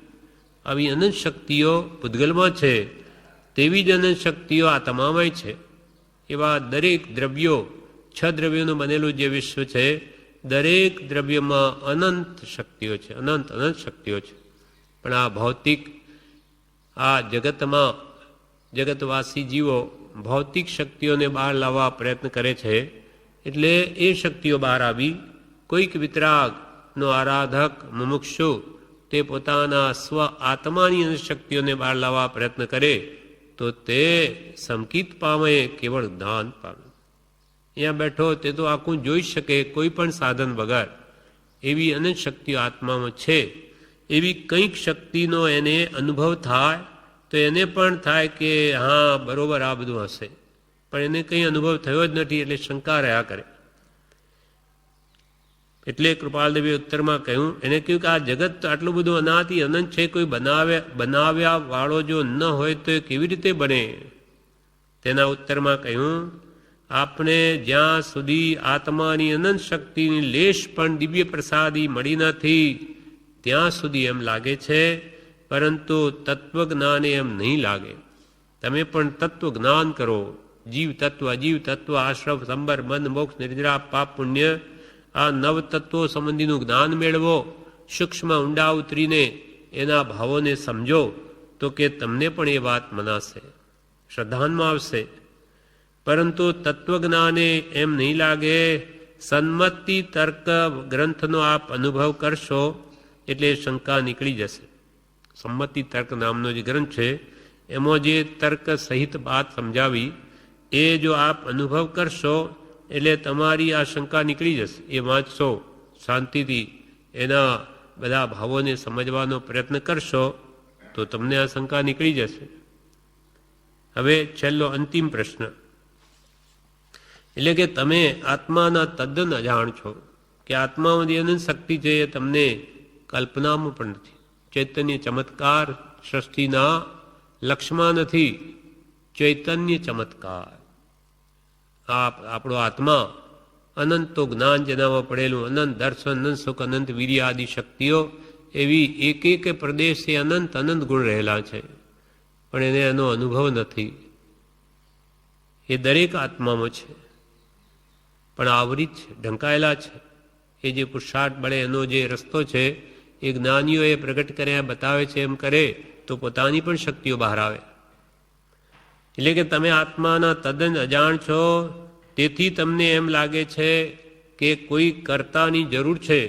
આવી અનંત શક્તિઓ પૂતગલમાં છે, તેવી જ અનંત શક્તિઓ આ તમામય છે. એવા દરેક દ્રવ્યો, 6 દ્રવ્યોનું બનેલું જે વિશ્વ છે, દરેક દ્રવ્યમાં અનંત શક્તિઓ છે, અનંત શક્તિઓ છે. પણ આ ભૌતિક, આ જગતમાં જગતવાસી જીવો ભૌતિક શક્તિઓને બહાર લાવવા પ્રયત્ન કરે છે. એટલે એ શક્તિઓ બહાર આવી, કોઈક વિતરાગનો આરાધક મુમુક્ષુ તે પોતાના સ્વ આત્માની શક્તિઓને બહાર લાવવા પ્રયત્ન કરે તો તે સંકિત પામે, કેવળ જ્ઞાન પામે. અહીંયા બેઠો તે તો આખું જોઈ શકે કોઈ પણ સાધન વગર. એવી અનંત શક્તિઓ આત્મામાં છે. એવી કંઈક શક્તિનો એને અનુભવ થાય તો એને પણ થાય કે હા બરોબર આ બધું હશે, પણ એને કંઈ અનુભવ થયો જ નથી, એટલે શંકા રહ્યા કરે. એટલે કૃપાલદેવે ઉત્તરમાં કહ્યું, એને કહ્યું કે આ જગત આટલું બધું અનાદિ અનંત છે, કોઈ બનાવ્યા વાળો જો ન હોય તો એ કેવી રીતે બને? તેના ઉત્તરમાં કહ્યું, આપણે જ્યાં સુધી આત્માની અનંત શક્તિની લેશ પણ દિવ્ય પ્રસાદી મળી નથી ત્યાં સુધી એમ લાગે છે, પરંતુ તત્વજ્ઞાને એમ નહીં લાગે. તમે પણ તત્વ જ્ઞાન કરો. જીવ તત્વ, અજીવ તત્વ, આશ્રવ, સંબર, બંધ, મોક્ષ, નિર્જરા, પાપ, પુણ્ય, આ નવ તત્વો સંબંધીનું જ્ઞાન મેળવો. સૂક્ષ્મ ઊંડા ઉતરીને એના ભાવોને સમજો તો કે તમને પણ એ વાત મનાશે, શ્રદ્ધાનમાં આવશે. પરંતુ તત્વજ્ઞાને એમ નહીં લાગે. સન્મતિ તર્ક ગ્રંથનો આપ અનુભવ કરશો એટલે શંકા નીકળી જશે. સંમતિ તર્ક નામનો જે ગ્રંથ છે એમાં જે તર્ક સહિત વાત સમજાવી, એ જો આપ અનુભવ કરશો એટલે તમારી આ શંકા નીકળી જશે. એ વાંચશો શાંતિથી, એના બધા ભાવોને સમજવાનો પ્રયત્ન કરશો તો તમને આ શંકા નીકળી જશે. હવે છેલ્લો અંતિમ પ્રશ્ન, એટલે કે તમે આત્માના તદ્દન અજાણ છો કે આત્મામાં જે અનંત શક્તિ છે એ તમને કલ્પનામાં પણ નથી. ચૈતન્ય ચમત્કાર સૃષ્ટિના લક્ષ્યમાં નથી. ચૈતન્ય ચમત્કાર આપણો આત્મા અનંતો જ્ઞાન જેનામાં પડેલું, અનંત દર્શન, અનંત સુખ, અનંત વીર્ય આદિ શક્તિઓ, એવી એક એક પ્રદેશે અનંત અનંત ગુણ રહેલા છે, પણ એને એનો અનુભવ નથી. એ દરેક આત્મામાં છે, પણ આવરિત છે, ઢંકાયેલા છે. એ જે પુરુષાર્થ બળે એનો જે રસ્તો છે એ જ્ઞાનીઓ એ પ્રગટ કર્યા બતાવે છે. એમ કરે તો પોતાની પણ શક્તિઓ બહાર આવે. એટલે કે તમે આત્માના તદ્દન અજાણ છો, તેથી તમને એમ લાગે છે કે કોઈ કર્તાની જરૂર છે,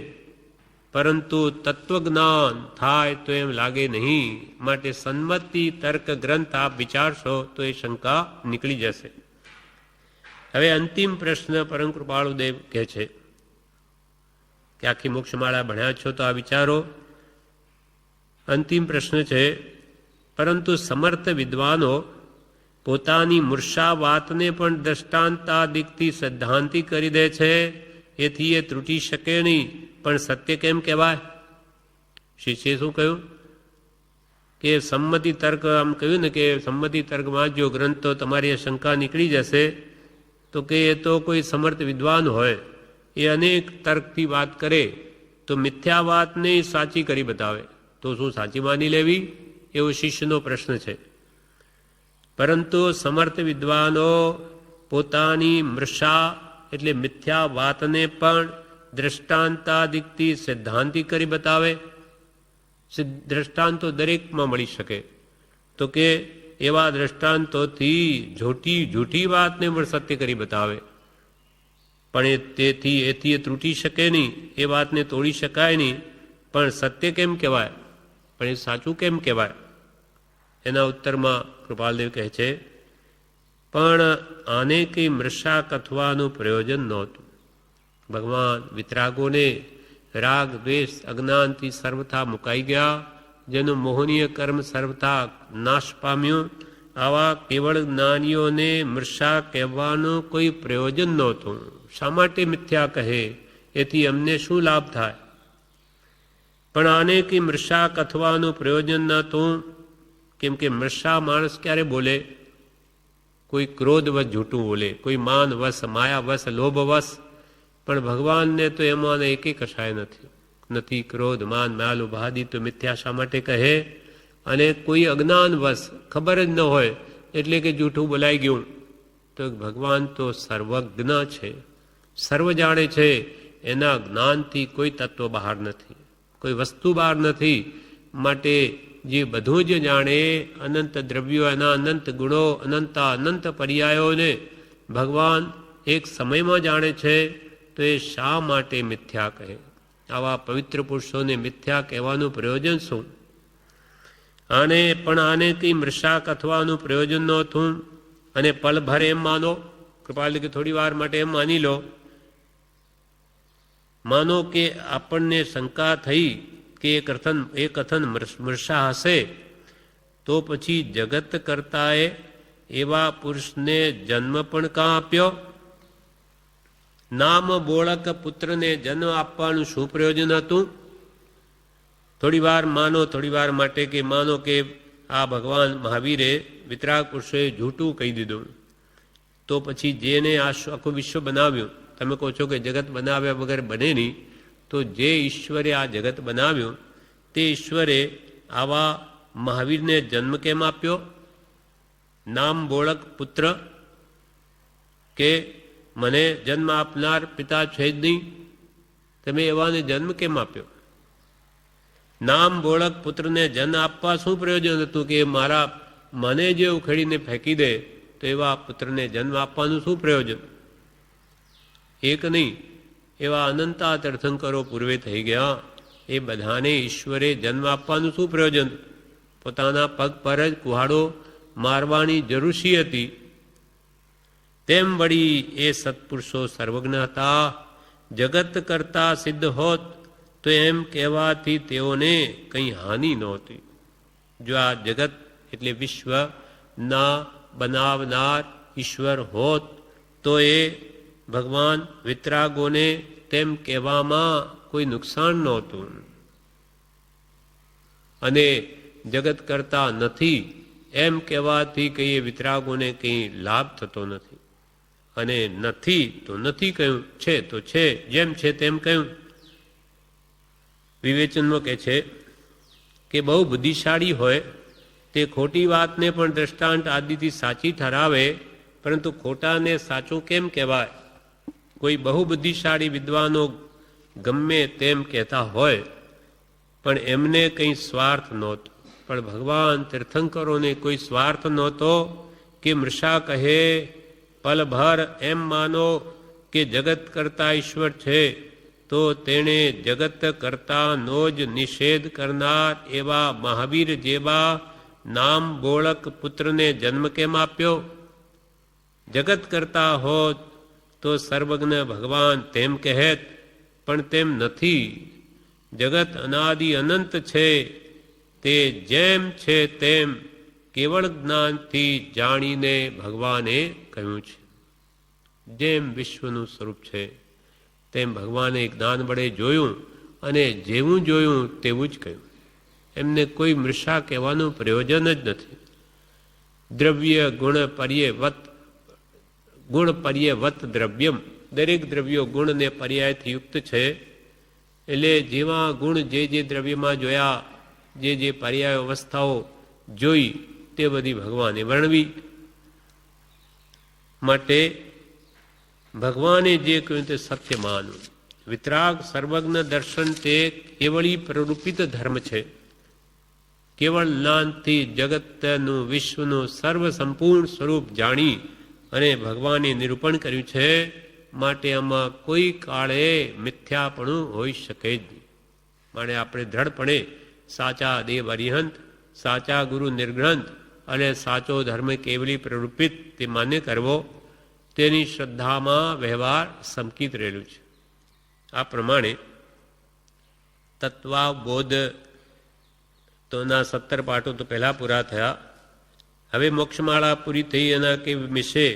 પરંતુ તત્વજ્ઞાન થાય તો એમ લાગે નહીં. માટે સંમતિ તર્ક ગ્રંથ આપ વિચારશો તો એ શંકા નીકળી જશે. હવે અંતિમ પ્રશ્ન પરમ કૃપાળુદેવ કહે છે કે આખી મોક્ષમાળા ભણ્યા છો તો આ વિચારો. અંતિમ પ્રશ્ન છે, પરંતુ સમર્થ વિદ્વાનો પોતાની મૂર્છા વાતને પણ દ્રષ્ટાંતાદિકથી સિદ્ધાંતિ કરી દે છે, એથી એ ત્રુટી શકે નહીં. પણ સત્ય કેમ કહેવાય? શિષ્યે શું કહ્યું કે સંમતિ તર્ક, આમ કહ્યું ને કે સંમતિ તર્ક વાંચજો ગ્રંથ તો તમારી શંકા નીકળી જશે. તો કે એ તો કોઈ સમર્થ વિદ્વાન હોય, એ અનેક તર્કથી વાત કરે તો મિથ્યા વાતને સાચી કરી બતાવે, તો શું સાચી માની લેવી? એવો શિષ્યનો પ્રશ્ન છે. પરંતુ સમર્થ વિદ્વાનો પોતાની મૃષા એટલે મિથ્યા વાતને પણ દ્રષ્ટાંતાદિકથી સિદ્ધાંતિ કરી બતાવે. દ્રષ્ટાંતો દરેકમાં મળી શકે, તો કે એવા દ્રષ્ટાંતોથી જૂઠી વાતને પણ સત્ય કરી બતાવે. પણ એથી એ ત્રુટી શકે નહીં, એ વાતને તોડી શકાય નહીં. પણ સત્ય કેમ કહેવાય? પણ એ સાચું કેમ કહેવાય? એના ઉત્તરમાં કૃપાલદેવ કહે છે, પણ આને કંઈ મૃષા કથવાનું પ્રયોજન નહોતું. ભગવાન વિતરાગોને રાગ દ્વેષ અજ્ઞાનથી સર્વથા મુકાઈ ગયા, જેનું મોહનીય કર્મ સર્વથા નાશ પામ્યું. આવા કેવળ જ્ઞાનીઓને મૃષા કહેવાનું કોઈ પ્રયોજન નહોતું. શા માટે મિથ્યા કહે? એથી અમને શું લાભ થાય? પણ આને કંઈ મૃષા કથવાનું પ્રયોજન નહોતું, કેમ કે મૃષા માણસ ક્યારે બોલે? કોઈ ક્રોધવશ જૂઠું બોલે, કોઈ માન વશ, માયા વશ, લોભ વશ. પણ ભગવાનને તો એમાં એકે કશાય નથી. ક્રોધ માન માયા લોભ આદિ તો મિથ્યા શા માટે કહે? અને કોઈ અજ્ઞાન વશ, ખબર જ ન હોય એટલે કે જૂઠું બોલાઈ ગયું. તો ભગવાન તો સર્વજ્ઞ છે, સર્વ જાણે છે. એના જ્ઞાનથી કોઈ તત્વ બહાર નથી, કોઈ વસ્તુ બહાર નથી. માટે જે બધું જ જાણે, અનંત દ્રવ્યો, એના અનંત ગુણો, અનંત પર્યાયોને ભગવાન એક સમયમાં જાણે છે. તો એ શા માટે મિથ્યા કહે? આવા પવિત્ર પુરુષોને મિથ્યા કહેવાનું પ્રયોજન શું? આને કંઈ મૃષા કથવાનું પ્રયોજન નહોતું. અને પલભર એમ માનો, કૃપાલ કે થોડી વાર માટે એમ માની લો, માનો કે આપણને શંકા થઈ કે એ કથન મૃષા હશે, તો પછી જગત કરતાએ એવા પુરુષને જન્મ પણ કાં આપ્યો? નામ બોળક પુત્રને જન્મ આપવાનું શું પ્રયોજન હતું? થોડી વાર માટે કે માનો કે આ ભગવાન મહાવીરે વિતરાગ પુરુષોએ જૂઠું કહી દીધું, તો પછી જેને આખું વિશ્વ બનાવ્યું, તમે કહો છો કે જગત બનાવ્યા વગર બને નહીં, તો જે ઈશ્વરે આ જગત બનાવ્યું તે ઈશ્વરે આવા મહાવીરને જન્મ કેમ આપ્યો? નામ બોળક પુત્ર, કે મને જન્મ આપનાર પિતા છે જ નહીં, તમે એવાને જન્મ કેમ આપ્યો? નામ બોળક પુત્રને જન્મ આપવા શું પ્રયોજન હતું? કે મને જે ઉખેડીને ફેંકી દે તો એવા પુત્રને જન્મ આપવાનું શું પ્રયોજન? એક નહીં, એવા અનંતા તીર્થંકરો પૂર્વે થઈ ગયા. એ બધાને ઈશ્વરે જન્મ આપવાનું શું પ્રયોજન? પોતાના પગ પર જ કુહાડો મારવાની જરૂર શી હતી? તેમ વળી એ સત્પુરુષો સર્વજ્ઞ હતા. જગત કરતા સિદ્ધ હોત તો એમ કહેવાથી તેઓને કંઈ હાનિ નહોતી. જો આ જગત એટલે વિશ્વ ના બનાવનાર ઈશ્વર હોત તો એ ભગવાન વિતરાગોને તેમ કહેવામાં કોઈ નુકસાન નહોતું. અને જગત કરતા નથી એમ કહેવાથી કંઈ વિતરાગોને કંઈ લાભ થતો નથી. અને નથી તો નથી કહ્યું, છે તો છે, જેમ છે તેમ કહ્યું. વિવેચનમાં કહે છે કે બહુ બુદ્ધિશાળી હોય તે ખોટી વાતને પણ દ્રષ્ટાંત આદિથી સાચી ઠરાવે, પરંતુ ખોટાને સાચું કેમ કહેવાય? કોઈ બહુ બુદ્ધિશાળી વિદ્વાનો ગમે તેમ કહેતા હોય પણ એમને કંઈ સ્વાર્થ નહોતો. પણ ભગવાન તીર્થંકરોને કોઈ સ્વાર્થ નહોતો કે મૃષા કહે પલભર એમ માનો કે જગત કરતા ઈશ્વર છે, તો તેણે જગત કરતાનો જ નિષેધ કરનાર એવા મહાવીર જેવા નામ બોળક પુત્રને જન્મ કેમ આપ્યો? જગત કરતા હોત તો સર્વજ્ઞ ભગવાન તેમ કહેત, પણ તેમ નથી. જગત અનાદિ અનંત છે, તે જેમ છે તેમ કેવળ જ્ઞાનથી જાણીને ભગવાને કહ્યું છે. જેમ વિશ્વનું સ્વરૂપ છે તેમ ભગવાને જ્ઞાન વડે જોયું અને જેવું જોયું તેવું જ કહ્યું. એમને કોઈ મૃષા કહેવાનું પ્રયોજન જ નથી. દ્રવ્ય ગુણ પર્યવત દ્રવ્યમ, દરેક દ્રવ્યો ગુણ ને પર્યાયથી યુક્ત છે. એટલે જેવા ગુણ જે દ્રવ્યમાં જોયા, જે પર્યાય અવસ્થાઓ જોઈ તે બધી ભગવાને વર્ણવી. માટે ભગવાને જે કહ્યું તે સત્ય માનવું. વિતરાગ સર્વજ્ઞ દર્શન તે કેવળી પ્રરૂપિત ધર્મ છે. કેવળ જ્ઞાનથી જગતનું વિશ્વનું સર્વ સંપૂર્ણ સ્વરૂપ જાણી અને ભગવાને નિરૂપણ કર્યું છે. માટે આમાં કોઈ કાળે મિથ્યાપણું હોઈ શકે જ નહીં. માટે આપણે દ્રઢપણે સાચા દેવ અરિહંત, સાચા ગુરુ નિર્ગ્રંથ અને સાચો ધર્મ કેવલી પ્રરૂપિત તે માન્ય કરવો, તેની શ્રદ્ધામાં વ્યવહાર સમકિત રહેલું છે. આ પ્રમાણે તત્વાબોધ તોના 17 પાઠો તો પહેલાં પૂરા થયા. હવે મોક્ષમાળા પૂરી થઈ એના કે વિશે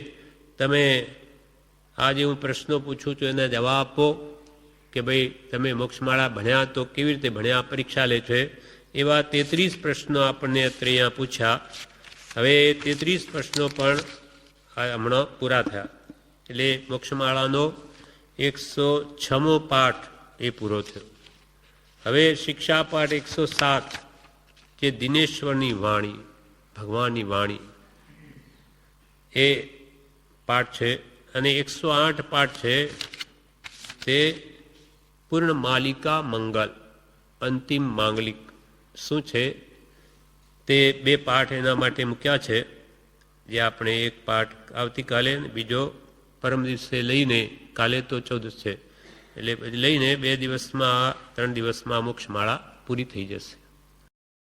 તમે આજે હું પ્રશ્નો પૂછું છું એના જવાબ આપો કે ભાઈ તમે મોક્ષમાળા ભણ્યા તો કેવી રીતે ભણ્યા, પરીક્ષા લે છે. એવા 33 પ્રશ્નો આપણને અત્યારે પૂછ્યા. હવે 33 પ્રશ્નો પણ હમણાં પૂરા થયા. એટલે મોક્ષમાળાનો 106મો પાઠ એ પૂરો થયો. હવે શિક્ષા પાઠ 107 જે દિનેશ્વરની વાણી, ભગવાનની વાણી, એ પાઠ છે. અને 108 પાઠ છે તે પૂર્ણ માલિકા મંગલ, અંતિમ માંગલિક શું છે તે 2 પાઠ એના માટે મૂક્યા છે. જે આપણે એક પાઠ આવતીકાલે અને બીજો પરમ દિવસે લઈને, કાલે તો 14 છે એટલે લઈને 2 દિવસમાં 3 દિવસમાં મોક્ષમાળા પૂરી થઈ જશે.